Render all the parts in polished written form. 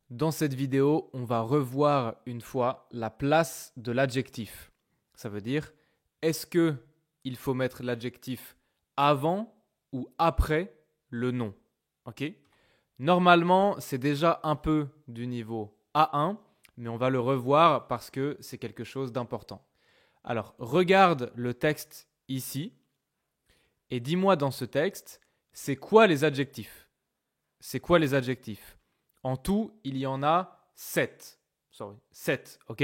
Dans cette vidéo, on va revoir une fois la place de l'adjectif. Ça veut dire, est-ce que il faut mettre l'adjectif avant ou après le nom? Ok? Normalement, c'est déjà un peu du niveau A1, mais on va le revoir parce que c'est quelque chose d'important. Alors, regarde le texte ici et dis-moi dans ce texte, c'est quoi les adjectifs? C'est quoi les adjectifs? En tout, il y en a 7. 7, ok?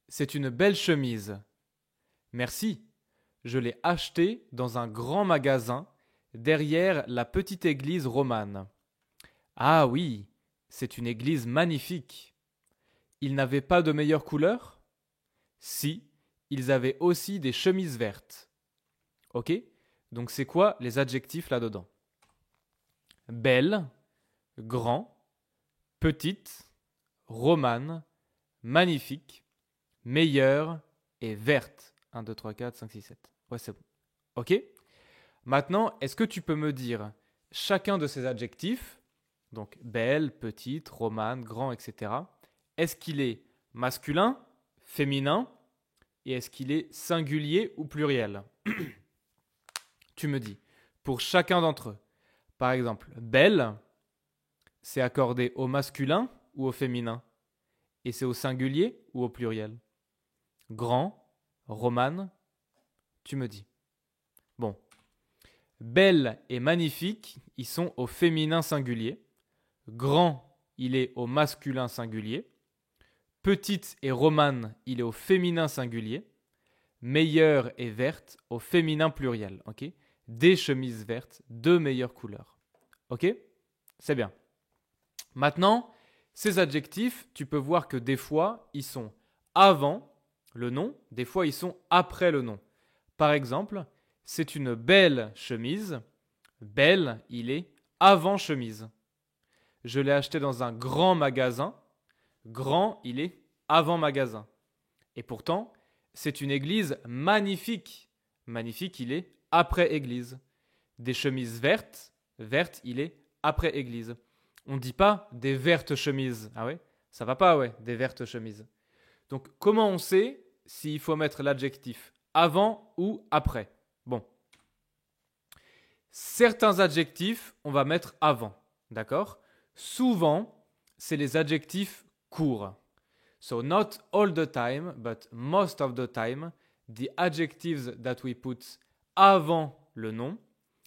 C'est une belle chemise. Merci. Je l'ai achetée dans un grand magasin derrière la petite église romane. Ah oui, c'est une église magnifique. Ils n'avaient pas de meilleure couleur? Si, ils avaient aussi des chemises vertes. Ok? Donc c'est quoi les adjectifs là-dedans? Belle, grand, petite, romane, magnifique, meilleure et verte. 1, 2, 3, 4, 5, 6, 7. Ouais, c'est bon. Ok? Maintenant, est-ce que tu peux me dire chacun de ces adjectifs, donc belle, petite, romane, grand, etc., est-ce qu'il est masculin, féminin et est-ce qu'il est singulier ou pluriel? Tu me dis, pour chacun d'entre eux. Par exemple, belle, c'est accordé au masculin ou au féminin? Et c'est au singulier ou au pluriel? Grand, romane, tu me dis. Bon. Belle et magnifique, ils sont au féminin singulier. Grand, il est au masculin singulier. Petite et romane, il est au féminin singulier. Meilleure et verte au féminin pluriel. Ok? Des chemises vertes, de meilleures couleurs. Ok? C'est bien. Maintenant, ces adjectifs, tu peux voir que des fois, ils sont avant le nom, des fois, ils sont après le nom. Par exemple, c'est une belle chemise. Belle, il est avant chemise. Je l'ai acheté dans un grand magasin. Grand, il est avant magasin. Et pourtant, c'est une église magnifique. Magnifique, il est après église. Des chemises vertes. Verte, il est après église. On ne dit pas des vertes chemises. Ah ouais? Ça va pas, ouais, des vertes chemises. Donc, comment on sait s'il faut mettre l'adjectif avant ou après? Bon. Certains adjectifs, on va mettre avant. D'accord? Souvent, c'est les adjectifs courts. So, not all the time, but most of the time, the adjectives that we put avant le nom,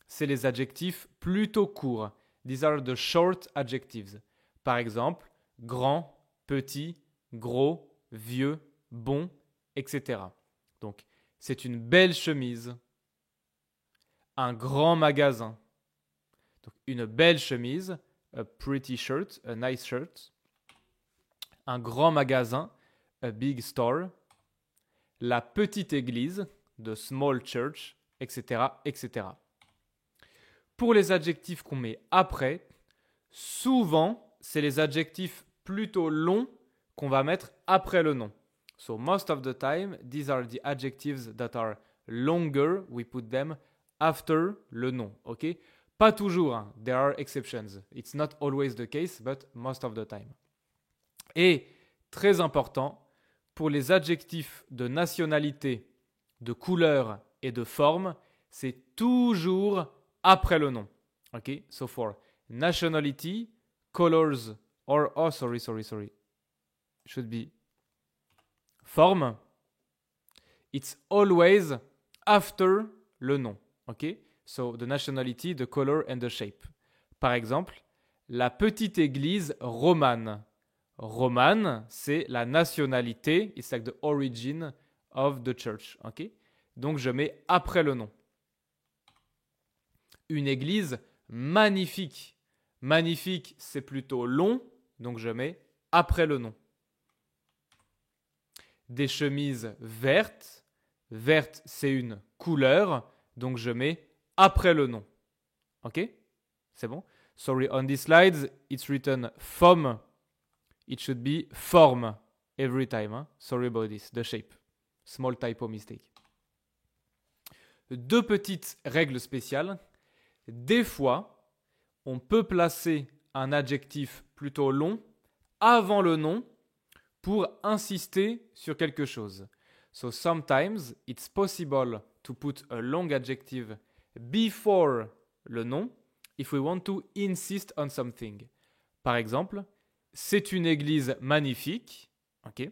c'est les adjectifs plutôt courts. These are the short adjectives. Par exemple, grand, petit, gros, vieux, bon, etc. Donc, c'est une belle chemise. Un grand magasin. Donc, une belle chemise. A pretty shirt, a nice shirt. Un grand magasin. A big store. La petite église. The small church, etc., etc. Pour les adjectifs qu'on met après, souvent, c'est les adjectifs plutôt longs qu'on va mettre après le nom. So, most of the time, these are the adjectives that are longer. We put them after le nom. Ok? Pas toujours. Hein. There are exceptions. It's not always the case, but most of the time. Et, très important, pour les adjectifs de nationalité, de couleur et de forme, c'est toujours après le nom. Ok? So for nationality, colors, or, oh, sorry. Should be form. It's always after le nom. Ok? So the nationality, the color and the shape. Par exemple, la petite église romane. Romane, c'est la nationalité. It's like the origin of the church. Ok? Donc je mets après le nom. Une église magnifique. Magnifique, c'est plutôt long, donc je mets après le nom. Des chemises vertes. Verte, c'est une couleur, donc je mets après le nom. Ok? C'est bon? Sorry, on these slides, it's written from. It should be form every time. Hein? Sorry about this, the shape. Small typo mistake. Deux petites règles spéciales. Des fois, on peut placer un adjectif plutôt long avant le nom pour insister sur quelque chose. So sometimes it's possible to put a long adjective before le nom if we want to insist on something. Par exemple, c'est une église magnifique. Okay.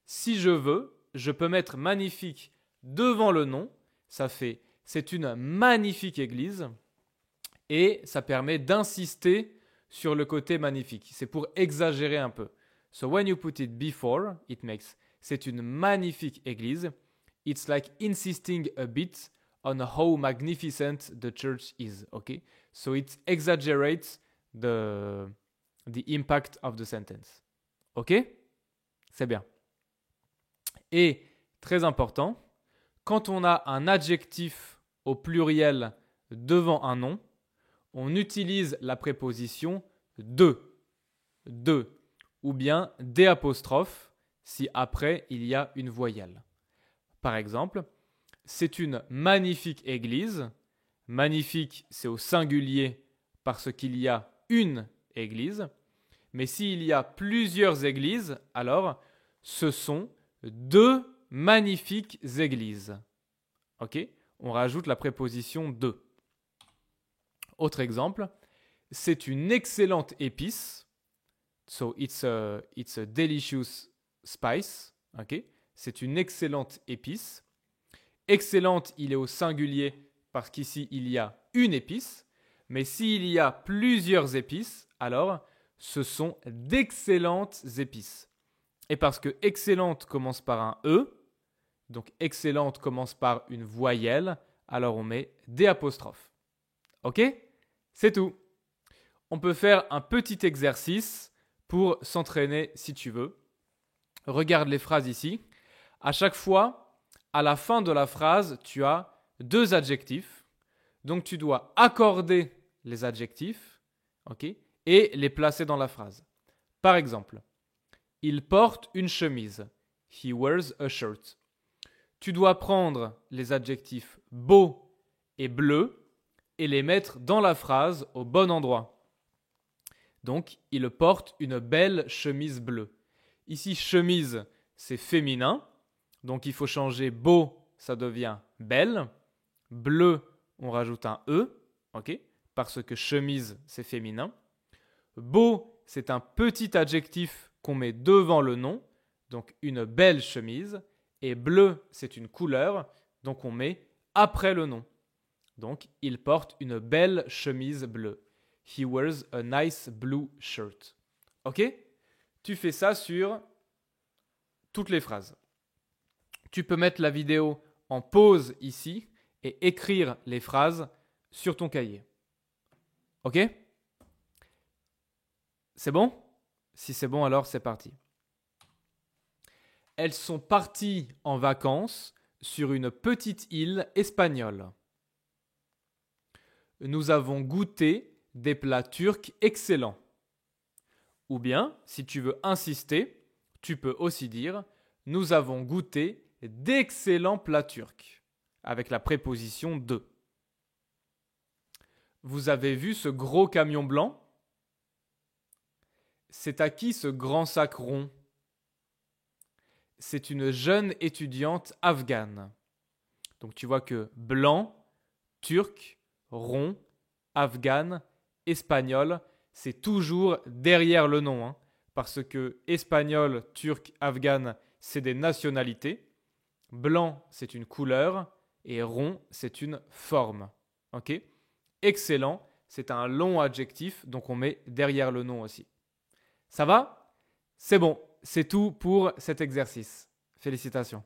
Si je veux, je peux mettre magnifique devant le nom. Ça fait c'est une magnifique église et ça permet d'insister sur le côté magnifique. C'est pour exagérer un peu. So when you put it before, it makes c'est une magnifique église. It's like insisting a bit on how magnificent the church is. Okay? So it exaggerates the impact of the sentence. Ok? C'est bien. Et très important, quand on a un adjectif au pluriel devant un nom, on utilise la préposition de, ou bien des apostrophes si après il y a une voyelle. Par exemple, c'est une magnifique église. Magnifique, c'est au singulier parce qu'il y a une église. Mais s'il y a plusieurs églises, alors ce sont deux magnifiques églises. Ok? On rajoute la préposition de. Autre exemple, c'est une excellente épice. So it's a delicious spice. Ok? C'est une excellente épice. Excellente, il est au singulier parce qu'ici il y a une épice. Mais s'il y a plusieurs épices, alors ce sont d'excellentes épices. Et parce que excellente commence par un E, donc excellente commence par une voyelle, alors on met des apostrophes. Ok? C'est tout. On peut faire un petit exercice pour s'entraîner si tu veux. Regarde les phrases ici. À chaque fois, à la fin de la phrase, tu as deux adjectifs. Donc tu dois accorder les adjectifs, ok, et les placer dans la phrase. Par exemple, il porte une chemise. He wears a shirt. Tu dois prendre les adjectifs beau et bleu et les mettre dans la phrase au bon endroit. Donc, il porte une belle chemise bleue. Ici, chemise, c'est féminin. Donc, il faut changer beau, ça devient belle. Bleu, on rajoute un E, ok, parce que chemise, c'est féminin. Beau, c'est un petit adjectif qu'on met devant le nom, donc une belle chemise. Et bleu, c'est une couleur, donc on met après le nom. Donc, il porte une belle chemise bleue. He wears a nice blue shirt. Ok? Tu fais ça sur toutes les phrases. Tu peux mettre la vidéo en pause ici et écrire les phrases sur ton cahier. Ok? C'est bon? Si c'est bon, alors c'est parti. Elles sont parties en vacances sur une petite île espagnole. Nous avons goûté des plats turcs excellents. Ou bien, si tu veux insister, tu peux aussi dire « Nous avons goûté d'excellents plats turcs » avec la préposition « de ». Vous avez vu ce gros camion blanc? C'est à qui ce grand sac rond? C'est une jeune étudiante afghane. Donc tu vois que blanc, turc, rond, afghane, espagnol, c'est toujours derrière le nom. Hein, parce que espagnol, turc, afghane, c'est des nationalités. Blanc, c'est une couleur. Et rond, c'est une forme. Ok? Excellent, c'est un long adjectif, donc on met derrière le nom aussi. Ça va? C'est bon, c'est tout pour cet exercice. Félicitations.